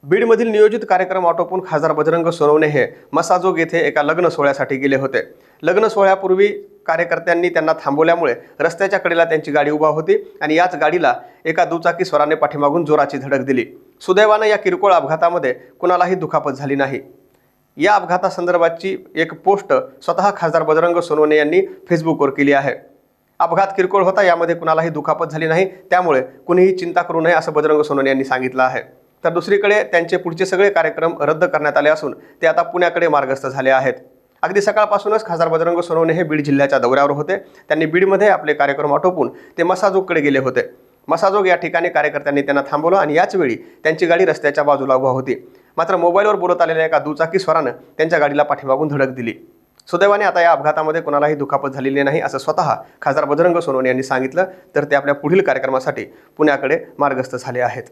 बीडमधील नियोजित कार्यक्रम आटोपून खासदार बजरंग सोनवणे हे मसाजोग येथे एका लग्न सोहळ्यासाठी गेले होते। लग्न सोहळ्यापूर्वी कार्यकर्त्यांनी त्यांना थांबवल्यामुळे रस्त्याच्या कडेला त्यांची गाडी उभा होती आणि याच गाडीला एका दुचाकी स्वाराने पाठीमागून जोराची धडक दिली। सुदैवाने या किरकोळ अपघातामध्ये कुणालाही दुखापत झाली नाही। या अपघातासंदर्भातची एक पोस्ट स्वतः खासदार बजरंग सोनवणे यांनी फेसबुकवर केली आहे। अपघात किरकोळ होता, यामध्ये कुणालाही दुखापत झाली नाही, त्यामुळे कुणीही चिंता करू नये असं बजरंग सोनवणे यांनी सांगितलं आहे। तर दुसरीकडे त्यांचे पुढचे सगळे कार्यक्रम रद्द करण्यात आले असून ते आता पुण्याकडे मार्गस्थ झाले आहेत। अगदी सकाळपासूनच खासदार बजरंग सोनवणे हे बीड जिल्ह्याच्या दौऱ्यावर होते। त्यांनी बीडमध्ये आपले कार्यक्रम आटोपून ते मसाजोगकडे गेले होते। मसाजोग या ठिकाणी कार्यकर्त्यांनी त्यांना थांबवलं आणि याच वेळी त्यांची गाडी रस्त्याच्या बाजूला उभा होती। मात्र मोबाईलवर बोलत आलेल्या एका दुचाकी स्वारानं त्यांच्या गाडीला पाठीमागून धडक दिली। सुदैवाने आता या अपघातामध्ये कुणालाही दुखापत झालेली नाही असं स्वतः खासदार बजरंग सोनवणे यांनी सांगितलं। तर ते आपल्या पुढील कार्यक्रमासाठी पुण्याकडे मार्गस्थ झाले आहेत।